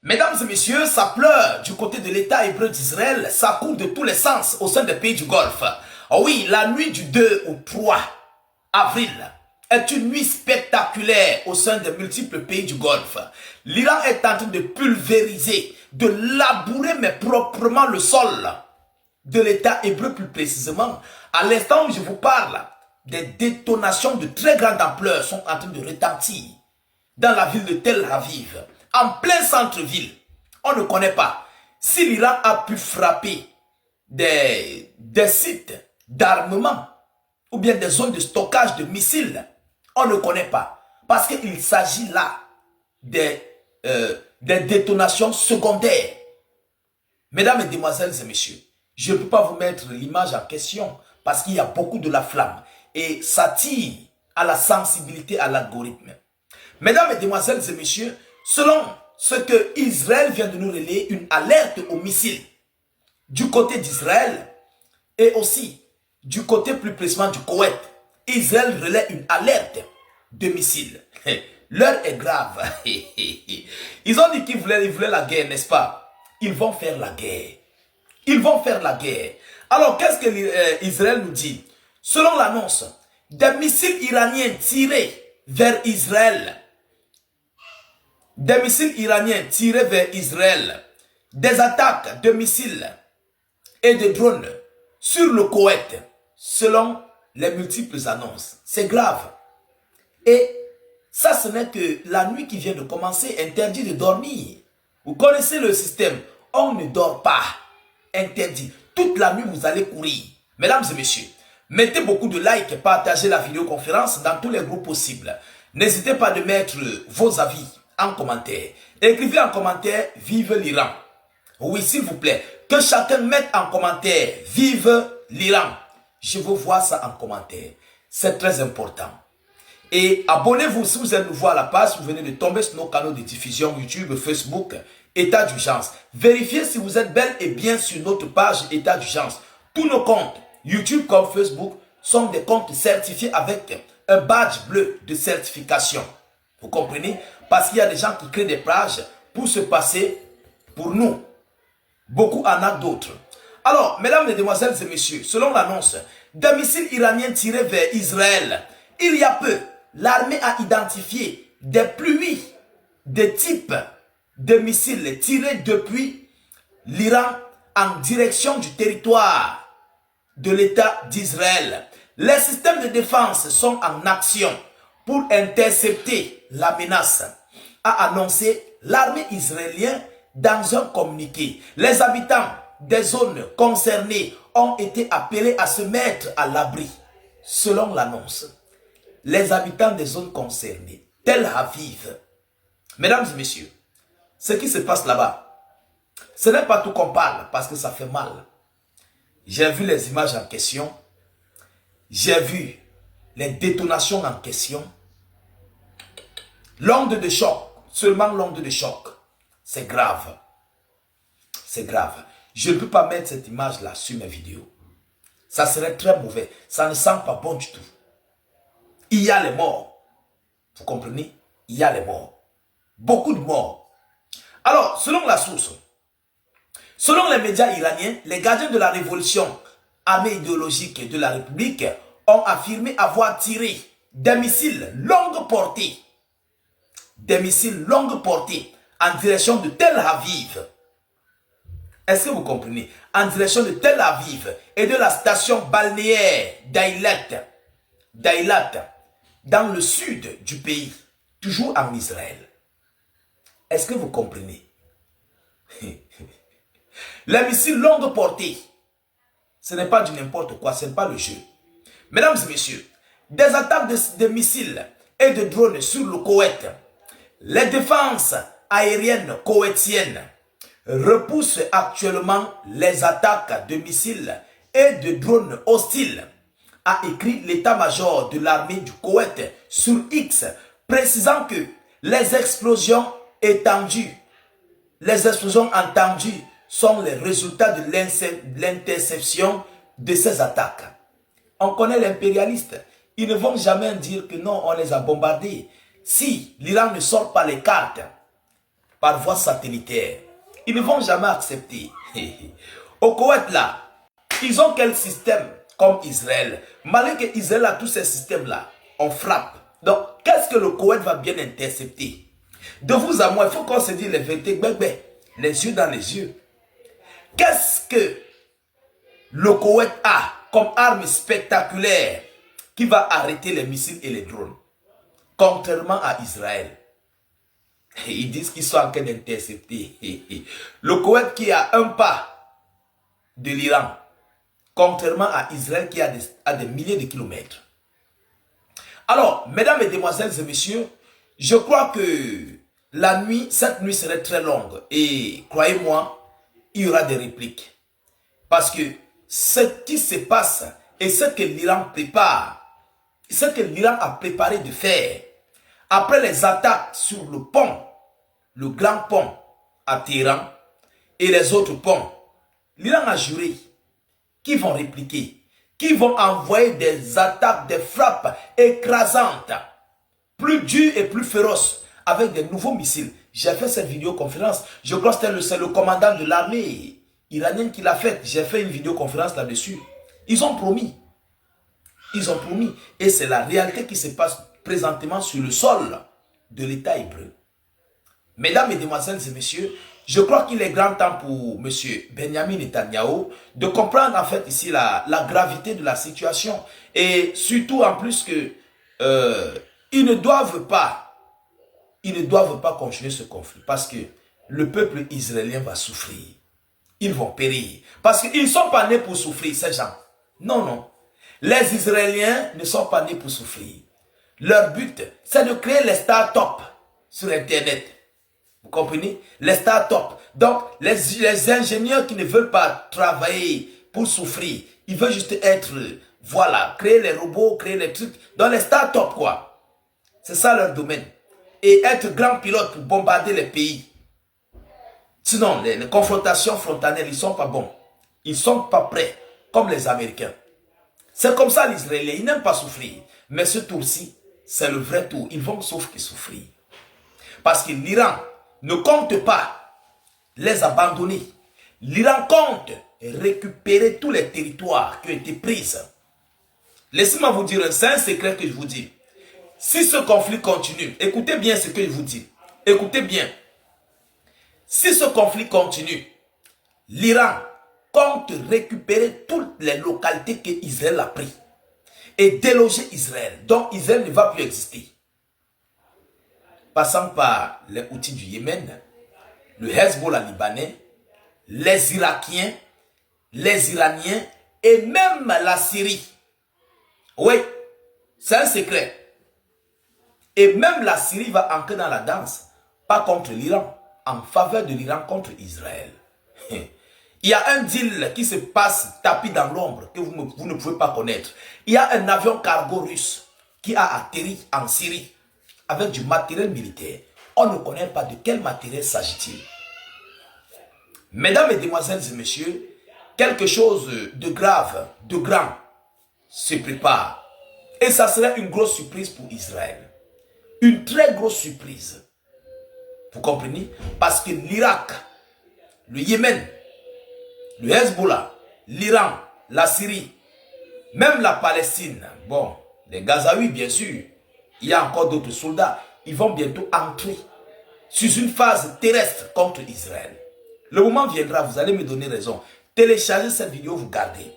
Mesdames et messieurs, ça pleure du côté de l'État hébreu d'Israël, ça court de tous les sens au sein des pays du Golfe. Oh oui, la nuit du 2 au 3 avril est une nuit spectaculaire au sein des multiples pays du Golfe. L'Iran est en train de pulvériser, de labourer mais proprement le sol de l'État hébreu plus précisément. À l'instant où je vous parle, des détonations de très grande ampleur sont en train de retentir dans la ville de Tel Aviv, en plein centre-ville. On ne connaît pas si l'Iran a pu frapper des sites d'armement ou bien des zones de stockage de missiles. On ne connaît pas parce qu'il s'agit là des détonations secondaires. Mesdames, Mesdemoiselles et Messieurs, je ne peux pas vous mettre l'image en question parce qu'il y a beaucoup de la flamme et ça tire à la sensibilité, à l'algorithme. Mesdames, Mesdemoiselles et Messieurs, selon ce que Israël vient de nous relayer, une alerte aux missiles du côté d'Israël et aussi du côté plus précisément du Koweït. Israël relaie une alerte de missiles. L'heure est grave. Ils ont dit qu'ils voulaient la guerre, n'est-ce pas? Ils vont faire la guerre. Ils vont faire la guerre. Alors, qu'est-ce que Israël nous dit? Selon l'annonce, des missiles iraniens tirés vers Israël, des attaques de missiles et de drones sur le Koweït, selon les multiples annonces. C'est grave. Et ça, ce n'est que la nuit qui vient de commencer, interdit de dormir. Vous connaissez le système. On ne dort pas. Interdit. Toute la nuit, vous allez courir. Mesdames et messieurs, mettez beaucoup de likes et partagez la vidéoconférence dans tous les groupes possibles. N'hésitez pas de mettre vos avis en commentaire. Écrivez en commentaire « Vive l'Iran ». Oui, s'il vous plaît, que chacun mette en commentaire « Vive l'Iran ». Je veux voir ça en commentaire. C'est très important. Et abonnez-vous si vous êtes nouveau à la page, vous venez de tomber sur nos canaux de diffusion YouTube, Facebook, État d'urgence. Vérifiez si vous êtes bel et bien sur notre page État d'urgence. Tous nos comptes, YouTube comme Facebook, sont des comptes certifiés avec un badge bleu de certification. Vous comprenez? Parce qu'il y a des gens qui créent des pages pour se passer pour nous. Beaucoup en a d'autres. Alors, mesdames, mesdemoiselles et messieurs, selon l'annonce des missiles iraniens tirés vers Israël, il y a peu, l'armée a identifié des pluies de types de missiles tirés depuis l'Iran en direction du territoire de l'État d'Israël. Les systèmes de défense sont en action pour intercepter la menace, a annoncé l'armée israélienne dans un communiqué. Les habitants des zones concernées ont été appelés à se mettre à l'abri. Selon l'annonce, les habitants des zones concernées, Tel Aviv, mesdames et messieurs, ce qui se passe là-bas, ce n'est pas tout qu'on parle parce que ça fait mal. J'ai vu les images en question, j'ai vu les détonations en question. L'onde de choc, seulement l'onde de choc, c'est grave. C'est grave. Je ne peux pas mettre cette image-là sur mes vidéos. Ça serait très mauvais. Ça ne sent pas bon du tout. Il y a les morts. Vous comprenez? Il y a les morts. Beaucoup de morts. Alors, selon la source, selon les médias iraniens, les gardiens de la révolution, armée idéologique de la République, ont affirmé avoir tiré des missiles longue portée. Des missiles longue portée en direction de Tel Aviv. Est-ce que vous comprenez? En direction de Tel Aviv et de la station balnéaire d'Eilat, dans le sud du pays, toujours en Israël. Est-ce que vous comprenez? Les missiles longue portée, ce n'est pas du n'importe quoi, ce n'est pas le jeu. Mesdames et messieurs, des attaques de missiles et de drones sur le Koweït, les défenses aériennes koweïtiennes repoussent actuellement les attaques de missiles et de drones hostiles, a écrit l'état-major de l'armée du Koweït sur X, précisant que les explosions entendues sont les résultats de l'interception de ces attaques. On connaît l'impérialiste. Ils ne vont jamais dire que non, on les a bombardés. Si l'Iran ne sort pas les cartes, par voie satellitaire. Ils ne vont jamais accepter. Au Koweït, là, ils ont quel système comme Israël? Malgré que Israël a tous ces systèmes-là, on frappe. Donc, qu'est-ce que le Koweït va bien intercepter? De vous à moi, il faut qu'on se dise les vérités, les yeux dans les yeux. Qu'est-ce que le Koweït a comme arme spectaculaire qui va arrêter les missiles et les drones? Contrairement à Israël. Ils disent qu'ils sont en train d'intercepter. Le Koweït qui a un pas de l'Iran, contrairement à Israël qui a des milliers de kilomètres. Alors, mesdames, mesdemoiselles et messieurs, je crois que cette nuit serait très longue. Et croyez-moi, il y aura des répliques. Parce que ce qui se passe et ce que l'Iran prépare, ce que l'Iran a préparé de faire, après les attaques sur le pont, le grand pont à Téhéran et les autres ponts, l'Iran a juré qu'ils vont répliquer, qu'ils vont envoyer des attaques, des frappes écrasantes, plus dures et plus féroces, avec des nouveaux missiles. J'ai fait cette vidéoconférence, je crois que c'est le commandant de l'armée iranienne qui l'a faite. J'ai fait une vidéoconférence là-dessus. Ils ont promis. Ils ont promis. Et c'est la réalité qui se passe présentement sur le sol de l'État hébreu. Mesdames, mesdemoiselles et messieurs, je crois qu'il est grand temps pour M. Benjamin Netanyahu de comprendre en fait ici la gravité de la situation. Et surtout en plus que ils ne doivent pas continuer ce conflit parce que le peuple israélien va souffrir. Ils vont périr. Parce qu'ils ne sont pas nés pour souffrir, ces gens. Non, non. Les Israéliens ne sont pas nés pour souffrir. Leur but, c'est de créer les startups sur Internet. Vous comprenez? Les startups. Donc, les ingénieurs qui ne veulent pas travailler pour souffrir, ils veulent juste être, voilà, créer les robots, créer les trucs. Dans les startups, quoi. C'est ça leur domaine. Et être grand pilote pour bombarder les pays. Sinon, les confrontations frontalières, ils ne sont pas bons. Ils ne sont pas prêts, comme les Américains. C'est comme ça l'Israélien, ils n'aiment pas souffrir. Mais ce tour-ci, c'est le vrai tour. Ils vont sauf que souffrir. Parce que l'Iran ne compte pas les abandonner. L'Iran compte récupérer tous les territoires qui ont été pris. Laissez-moi vous dire, c'est un secret que je vous dis. Si ce conflit continue, écoutez bien ce que je vous dis. Écoutez bien. Si ce conflit continue, l'Iran compte récouper toutes les localités que Israël a prises et déloger Israël. Donc Israël ne va plus exister. Passant par les outils du Yémen, le Hezbollah libanais, les Irakiens, les Iraniens et même la Syrie. Oui, c'est un secret. Et même la Syrie va entrer dans la danse, pas contre l'Iran, en faveur de l'Iran contre Israël. Il y a un deal qui se passe tapis dans l'ombre que vous ne pouvez pas connaître. Il y a un avion cargo russe qui a atterri en Syrie avec du matériel militaire. On ne connaît pas de quel matériel s'agit-il. Mesdames, mesdemoiselles et messieurs, quelque chose de grave, de grand se prépare. Et ça serait une grosse surprise pour Israël. Une très grosse surprise. Vous comprenez? Parce que l'Irak, le Yémen, le Hezbollah, l'Iran, la Syrie, même la Palestine, bon, les Gazaouis bien sûr, il y a encore d'autres soldats, ils vont bientôt entrer sur une phase terrestre contre Israël. Le moment viendra, vous allez me donner raison. Téléchargez cette vidéo, vous gardez.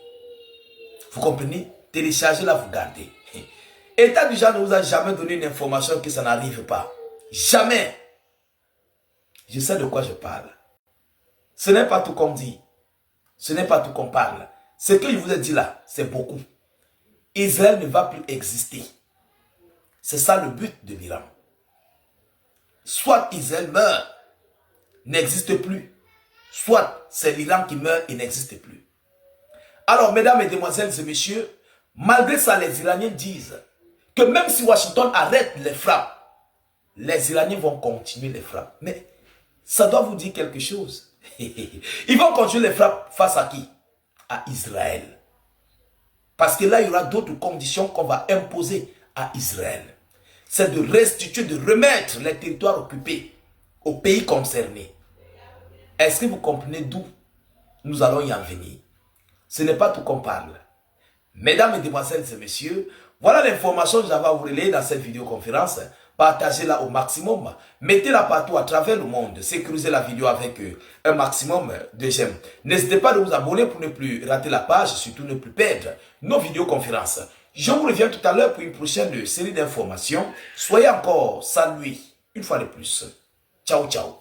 Vous comprenez? Téléchargez-la, vous gardez. État du genre ne vous a jamais donné une information que ça n'arrive pas. Jamais. Je sais de quoi je parle. Ce n'est pas tout qu'on dit. Ce n'est pas tout qu'on parle. Ce que je vous ai dit là, c'est beaucoup. Israël ne va plus exister. C'est ça le but de l'Iran. Soit Israël meurt, n'existe plus. Soit c'est l'Iran qui meurt et n'existe plus. Alors, mesdames, mesdemoiselles et messieurs, malgré ça, les Iraniens disent que même si Washington arrête les frappes, les Iraniens vont continuer les frappes. Mais ça doit vous dire quelque chose. Ils vont continuer les frappes face à qui? À Israël. Parce que là, il y aura d'autres conditions qu'on va imposer à Israël. C'est de restituer, de remettre les territoires occupés au pays concerné. Est-ce que vous comprenez d'où nous allons y en venir? Ce n'est pas tout qu'on parle. Mesdames, Mesdemoiselles et Messieurs, voilà l'information que j'avais à vous relayer dans cette vidéoconférence. Partagez-la au maximum. Mettez-la partout à travers le monde. Sécurisez la vidéo avec un maximum de j'aime. N'hésitez pas à vous abonner pour ne plus rater la page, surtout ne plus perdre nos vidéoconférences. Je vous reviens tout à l'heure pour une prochaine série d'informations. Soyez encore salués une fois de plus. Ciao, ciao.